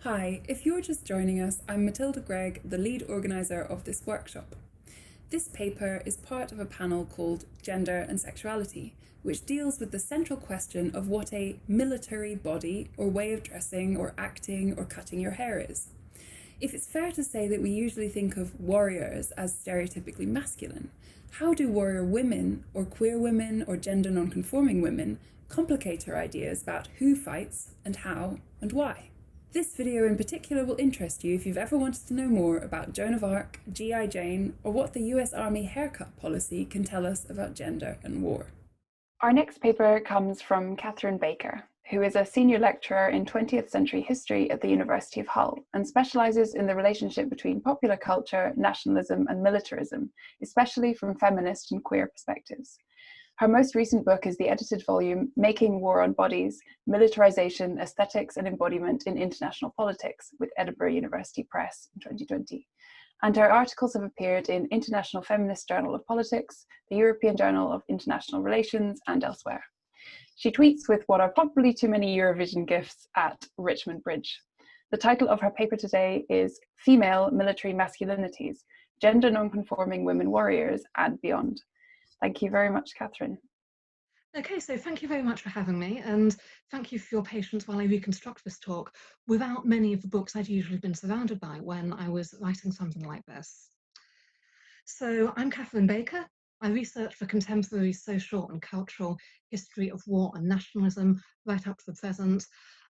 Hi, if you're just joining us, I'm Matilda Gregg, the lead organiser of this workshop. This paper is part of a panel called Gender and Sexuality, which deals with the central question of what a military body or way of dressing or acting or cutting your hair is. If it's fair to say that we usually think of warriors as stereotypically masculine, how do warrior women or queer women or gender non-conforming women complicate our ideas about who fights and how and why? This video in particular will interest you if you've ever wanted to know more about Joan of Arc, G.I. Jane, or what the US Army haircut policy can tell us about gender and war. Our next paper comes from Catherine Baker, who is a senior lecturer in 20th century history at the University of Hull and specialises in the relationship between popular culture, nationalism and militarism, especially from feminist and queer perspectives. Her most recent book is the edited volume Making War on Bodies, Militarisation, Aesthetics and Embodiment in International Politics with Edinburgh University Press in 2020. And her articles have appeared in International Feminist Journal of Politics, the European Journal of International Relations and elsewhere. She tweets with what are probably too many Eurovision gifs at Richmond Bridge. The title of her paper today is Female Military Masculinities, Gender Non-Conforming Women Warriors and Beyond. Thank you very much, Catherine. Okay, so thank you very much for having me, and thank you for your patience while I reconstruct this talk without many of the books I'd usually been surrounded by when I was writing something like this. So I'm Catherine Baker. I research the contemporary social and cultural history of war and nationalism right up to the present.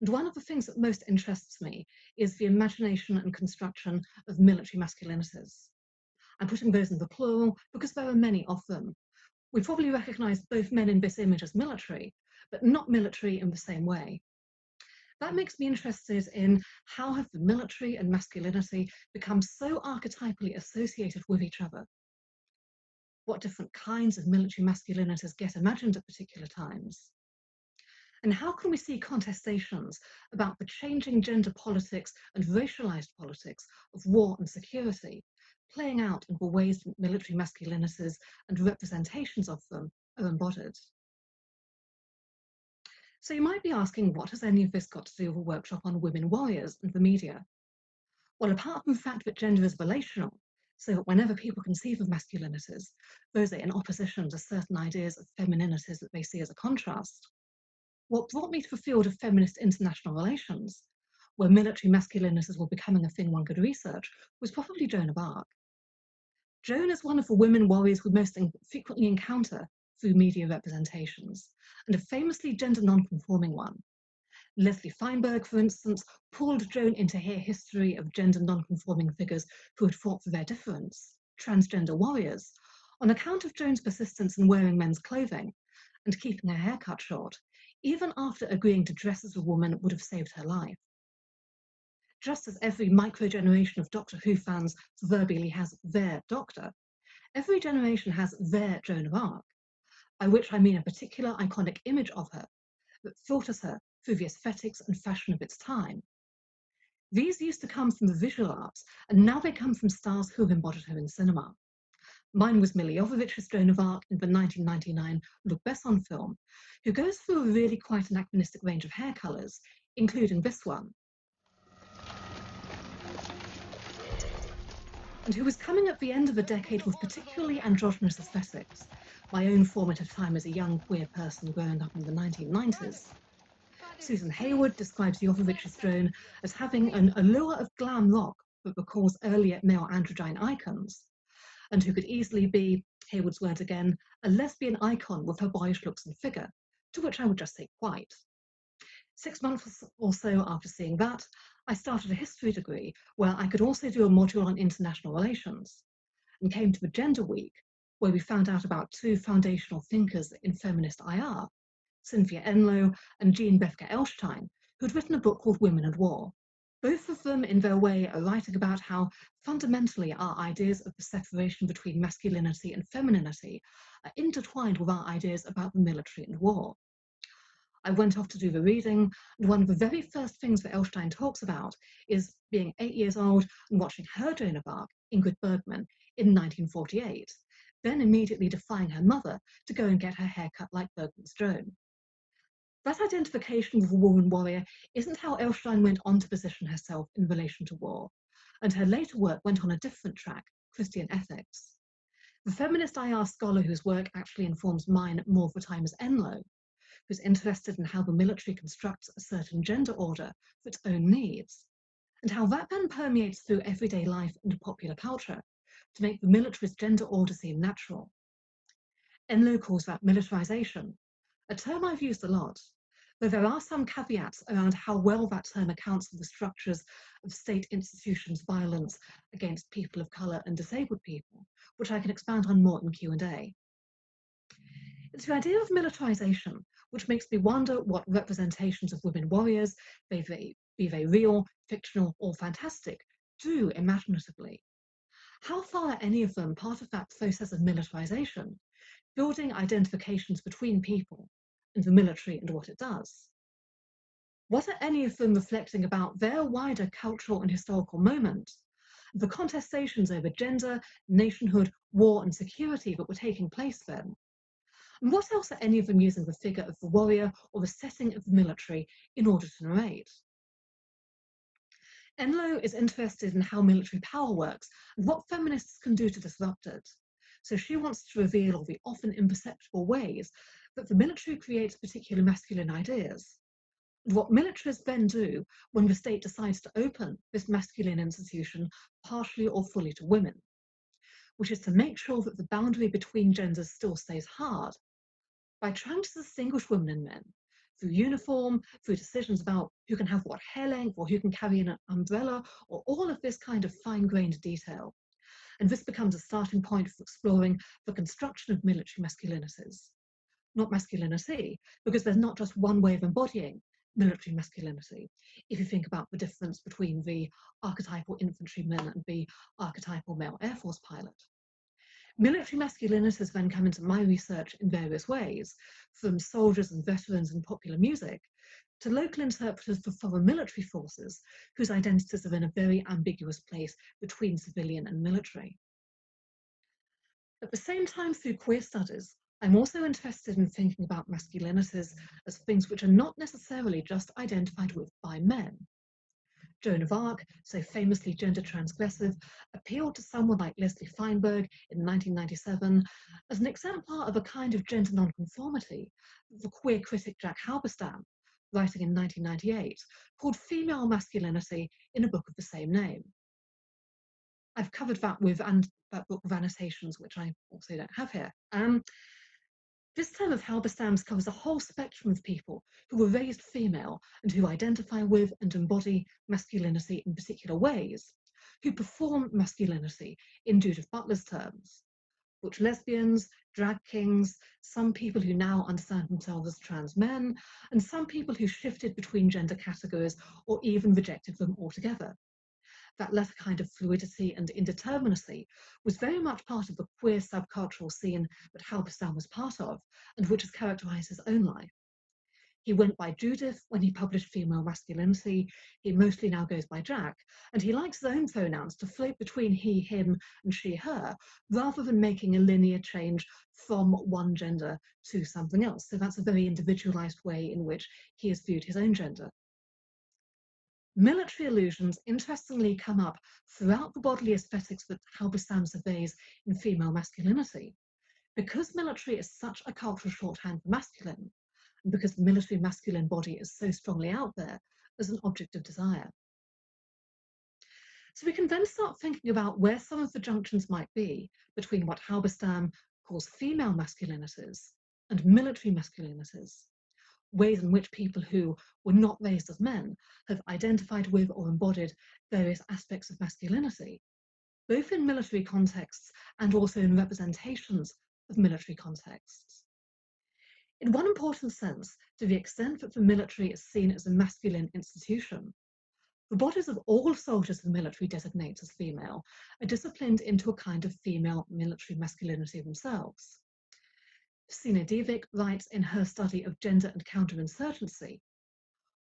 And one of the things that most interests me is the imagination and construction of military masculinities. I'm putting those in the plural because there are many of them. We probably recognise both men in this image as military, but not military in the same way. That makes me interested in how have the military and masculinity become so archetypally associated with each other? What different kinds of military masculinities get imagined at particular times? And how can we see contestations about the changing gender politics and racialised politics of war and security playing out in the ways that military masculinities and representations of them are embodied? So you might be asking, what has any of this got to do with a workshop on women warriors and the media? Well, apart from the fact that gender is relational, so that whenever people conceive of masculinities, those are in opposition to certain ideas of femininities that they see as a contrast, what brought me to the field of feminist international relations, where military masculinities were becoming a thing one could research, was probably Joan of Arc. Joan is one of the women warriors we most frequently encounter through media representations, and a famously gender non-conforming one. Leslie Feinberg, for instance, pulled Joan into her history of gender non-conforming figures who had fought for their difference, transgender warriors, on account of Joan's persistence in wearing men's clothing and keeping her hair cut short, even after agreeing to dress as a woman would have saved her life. Just as every micro-generation of Doctor Who fans proverbially has their Doctor, every generation has their Joan of Arc, by which I mean a particular iconic image of her that filters her through the aesthetics and fashion of its time. These used to come from the visual arts, and now they come from stars who have embodied her in cinema. Mine was Milla Jovovich's Joan of Arc in the 1999 Luc Besson film, who goes through a really quite anachronistic range of hair colours, including this one, and who was coming at the end of a decade with particularly androgynous aesthetics, my own formative time as a young queer person growing up in the 1990s. Susan Hayward describes Jovovich's Joan as having an allure of glam rock that recalls earlier male androgyne icons, and who could easily be, Hayward's words again, a lesbian icon with her boyish looks and figure, to which I would just say quite. 6 months or so after seeing that, I started a history degree where I could also do a module on international relations, and came to the Gender Week, where we found out about two foundational thinkers in feminist IR, Cynthia Enloe and Jean Bethke-Elshtain, who'd written a book called Women and War. Both of them, in their way, are writing about how fundamentally our ideas of the separation between masculinity and femininity are intertwined with our ideas about the military and war. I went off to do the reading, and one of the very first things that Elshtain talks about is being 8 years old and watching her Joan of Arc, Ingrid Bergman, in 1948, then immediately defying her mother to go and get her hair cut like Bergman's Joan. That identification with a woman warrior isn't how Elstein went on to position herself in relation to war, and her later work went on a different track, Christian ethics. The feminist IR scholar whose work actually informs mine more of the time is Enloe, who's interested in how the military constructs a certain gender order for its own needs, and how that then permeates through everyday life and popular culture to make the militarist gender order seem natural. Enloe calls that militarization, a term I've used a lot, though there are some caveats around how well that term accounts for the structures of state institutions' violence against people of colour and disabled people, which I can expand on more in Q&A. It's the idea of militarization which makes me wonder what representations of women warriors, be they real, fictional, or fantastic, do imaginatively. How far are any of them part of that process of militarization, building identifications between people and the military and what it does? What are any of them reflecting about their wider cultural and historical moment, the contestations over gender, nationhood, war, and security that were taking place then? And what else are any of them using the figure of the warrior or the setting of the military in order to narrate? Enloe is interested in how military power works and what feminists can do to disrupt it. So she wants to reveal the often imperceptible ways that the military creates particular masculine ideas, and what militarists then do when the state decides to open this masculine institution partially or fully to women, which is to make sure that the boundary between genders still stays hard by trying to distinguish women and men through uniform, through decisions about who can have what hair length or who can carry an umbrella, or all of this kind of fine-grained detail. And this becomes a starting point for exploring the construction of military masculinities. Not masculinity, because there's not just one way of embodying military masculinity. If you think about the difference between the archetypal infantryman and the archetypal male Air Force pilot. Military masculinities then come into my research in various ways, from soldiers and veterans and popular music, to local interpreters for foreign military forces, whose identities are in a very ambiguous place between civilian and military. At the same time, through queer studies, I'm also interested in thinking about masculinities as things which are not necessarily just identified with by men. Joan of Arc, so famously gender transgressive, appealed to someone like Leslie Feinberg in 1997 as an exemplar of a kind of gender non-conformity that the queer critic Jack Halberstam, writing in 1998, called female masculinity in a book of the same name. I've covered that with that book of annotations, which I also don't have here. This term of Halberstam's covers a whole spectrum of people who were raised female and who identify with and embody masculinity in particular ways, who perform masculinity in Judith Butler's terms. Butch lesbians, drag kings, some people who now understand themselves as trans men, and some people who shifted between gender categories or even rejected them altogether. That latter kind of fluidity and indeterminacy was very much part of the queer subcultural scene that Halberstam was part of, and which has characterised his own life. He went by Judith when he published Female Masculinity. He mostly now goes by Jack, and he likes his own pronouns to float between he, him, and she, her, rather than making a linear change from one gender to something else. So that's a very individualised way in which he has viewed his own gender. Military allusions interestingly come up throughout the bodily aesthetics that Halberstam surveys in Female Masculinity. Because military is such a cultural shorthand for masculine, and because the military masculine body is so strongly out there as an object of desire. So we can then start thinking about where some of the junctions might be between what Halberstam calls female masculinities and military masculinities, ways in which people who were not raised as men have identified with or embodied various aspects of masculinity, both in military contexts and also in representations of military contexts. In one important sense, to the extent that the military is seen as a masculine institution, the bodies of all soldiers the military designates as female are disciplined into a kind of female military masculinity themselves. Sina Divik writes in her study of gender and counterinsurgency,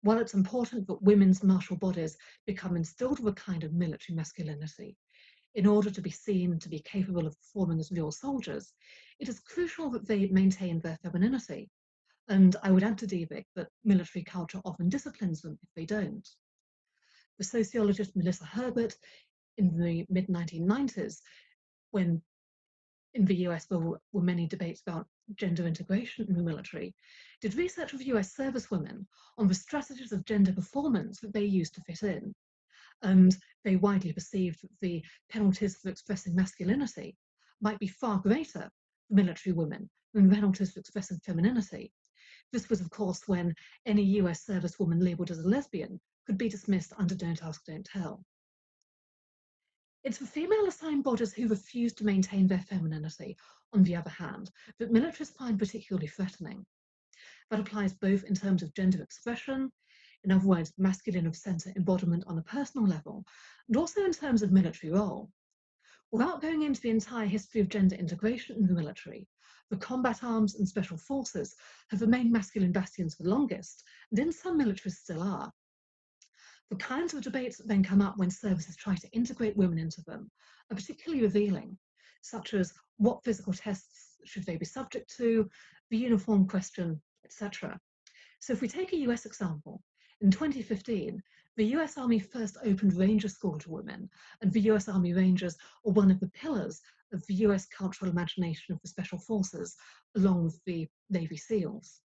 while it's important that women's martial bodies become instilled with a kind of military masculinity, in order to be seen to be capable of performing as real soldiers, it is crucial that they maintain their femininity, And I would add to Dievik that military culture often disciplines them if they don't. The sociologist Melissa Herbert, in the mid-1990s, when in the US there were many debates about gender integration in the military, did research of US servicewomen on the strategies of gender performance that they used to fit in. And they widely perceived that the penalties for expressing masculinity might be far greater for military women than penalties for expressing femininity. This was, of course, when any US servicewoman labelled as a lesbian could be dismissed under Don't Ask, Don't Tell. It's the female assigned bodies who refuse to maintain their femininity, on the other hand, that militarists find particularly threatening. That applies both in terms of gender expression, in other words, masculine of centre embodiment on a personal level, and also in terms of military role. Without going into the entire history of gender integration in the military, the combat arms and special forces have remained masculine bastions for the longest, and in some militaries still are. The kinds of debates that then come up when services try to integrate women into them are particularly revealing, such as what physical tests should they be subject to, the uniform question, etc. So if we take a US example, in 2015, the US Army first opened Ranger School to women, and the US Army Rangers are one of the pillars of the US cultural imagination of the Special Forces, along with the Navy SEALs.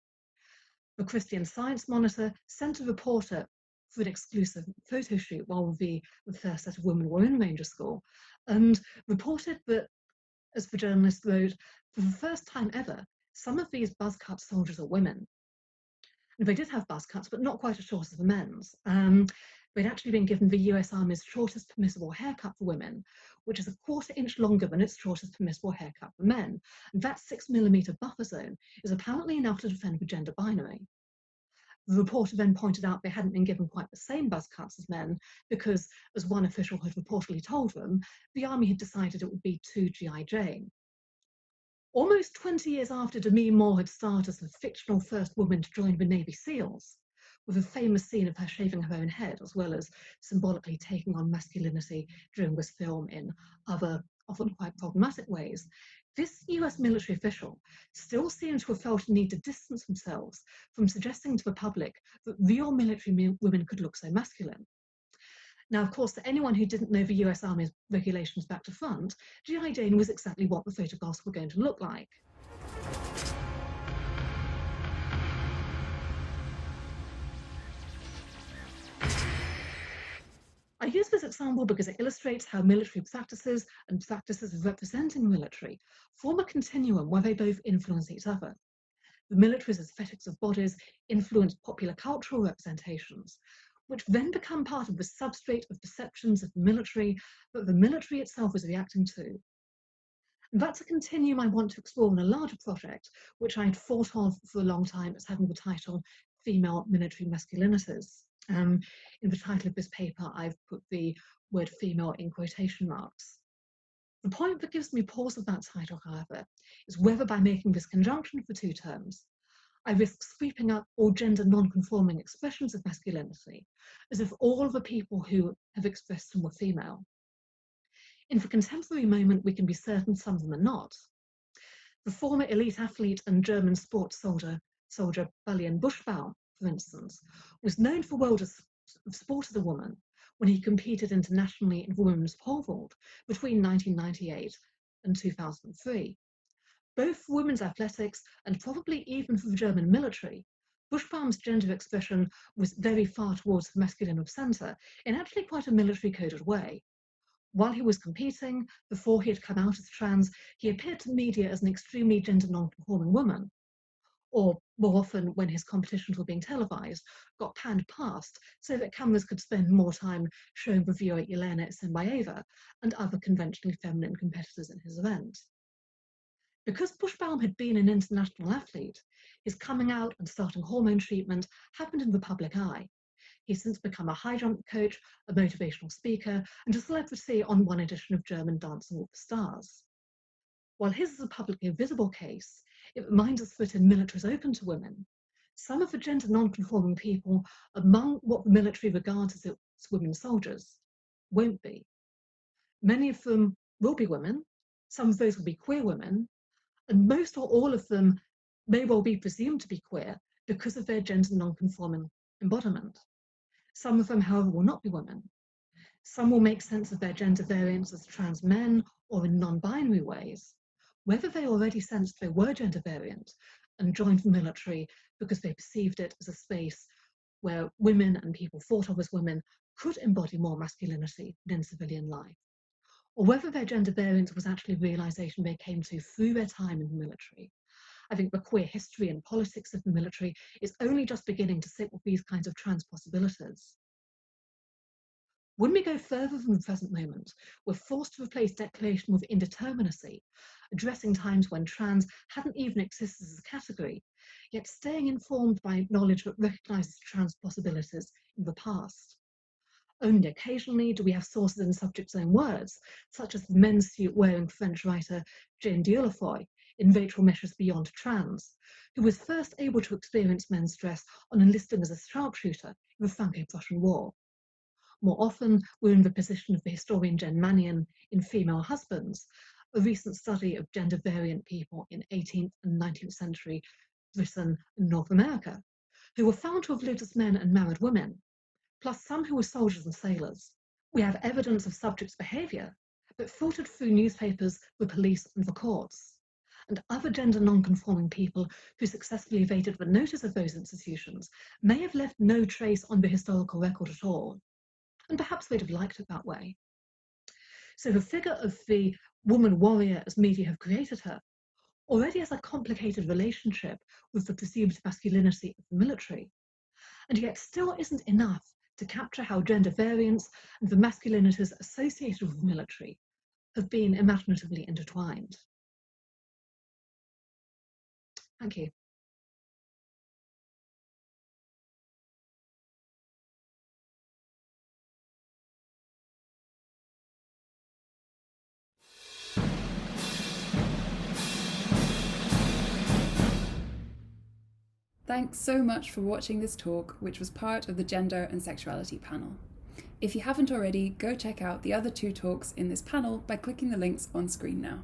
The Christian Science Monitor sent a reporter for an exclusive photo shoot while the first set of women were in Ranger School, and reported that, as the journalist wrote, for the first time ever, some of these buzz-cut soldiers are women. And they did have buzz cuts, but not quite as short as the men's. They'd actually been given the US Army's shortest permissible haircut for women, which is a 1/4 inch longer than its shortest permissible haircut for men. And that 6mm buffer zone is apparently enough to defend the gender binary. The reporter then pointed out they hadn't been given quite the same buzz cuts as men because, as one official had reportedly told them, the Army had decided it would be too G.I. Jane. Almost 20 years after Demi Moore had starred as the fictional first woman to join the Navy SEALs, with a famous scene of her shaving her own head, as well as symbolically taking on masculinity during this film in other, often quite problematic ways, this US military official still seemed to have felt a need to distance themselves from suggesting to the public that real military women could look so masculine. Now, of course, to anyone who didn't know the US Army's regulations back to front, G.I. Jane was exactly what the photographs were going to look like. I use this example because it illustrates how military practices and practices of representing the military form a continuum where they both influence each other. The military's aesthetics of bodies influence popular cultural representations, which then become part of the substrate of perceptions of the military that the military itself is reacting to. And that's a continuum I want to explore in a larger project, which I'd thought of for a long time as having the title Female Military Masculinities. In the title of this paper, I've put the word female in quotation marks. The point that gives me pause of that title, however, is whether by making this conjunction for two terms, I risk sweeping up all gender non-conforming expressions of masculinity, as if all of the people who have expressed them were female. In the contemporary moment, we can be certain some of them are not. The former elite athlete and German sports soldier Julian Buschbaum, for instance, was known for world of sport as a woman when he competed internationally in women's pole vault between 1998 and 2003. Both for women's athletics and probably even for the German military, Buschbaum's gender expression was very far towards the masculine of centre in actually quite a military-coded way. While he was competing, before he had come out as trans, he appeared to media as an extremely gender non-conforming woman, or more often when his competitions were being televised, got panned past so that cameras could spend more time showing the viewer Yelena Isinbayeva and other conventionally feminine competitors in his event. Because Buschbaum had been an international athlete, his coming out and starting hormone treatment happened in the public eye. He's since become a high jump coach, a motivational speaker, and a celebrity on one edition of German Dancing with the Stars. While his is a publicly visible case, it reminds us that in militaries open to women, some of the gender non-conforming people among what the military regards as its women soldiers won't be. Many of them will be women, some of those will be queer women, and most or all of them may well be presumed to be queer because of their gender non-conforming embodiment. Some of them, however, will not be women. Some will make sense of their gender variance as trans men or in non-binary ways, whether they already sensed they were gender variant and joined the military because they perceived it as a space where women and people thought of as women could embody more masculinity than in civilian life, or whether their gender variance was actually a realization they came to through their time in the military. I think the queer history and politics of the military is only just beginning to sit with these kinds of trans possibilities. When we go further than the present moment, we're forced to replace declaration with indeterminacy, addressing times when trans hadn't even existed as a category, yet staying informed by knowledge that recognises trans possibilities in the past. Only occasionally do we have sources in the subject's own words, such as the men's suit-wearing French writer Jane Dieulafoy in Rachel Mesch's Beyond Trans, who was first able to experience men's dress on enlisting as a sharpshooter in the Franco-Prussian War. More often, we're in the position of the historian Jen Manion in Female Husbands, a recent study of gender-variant people in 18th and 19th century Britain and North America, who were found to have lived as men and married women, plus some who were soldiers and sailors. We have evidence of subjects' behaviour, but filtered through newspapers, the police and the courts, and other gender non-conforming people who successfully evaded the notice of those institutions may have left no trace on the historical record at all, and perhaps they'd have liked it that way. So the figure of the woman warrior as media have created her already has a complicated relationship with the perceived masculinity of the military, and yet still isn't enough to capture how gender variance and the masculinities associated with the military have been imaginatively intertwined. Thank you. Thanks so much for watching this talk, which was part of the Gender and Sexuality panel. If you haven't already, go check out the other 2 talks in this panel by clicking the links on screen now.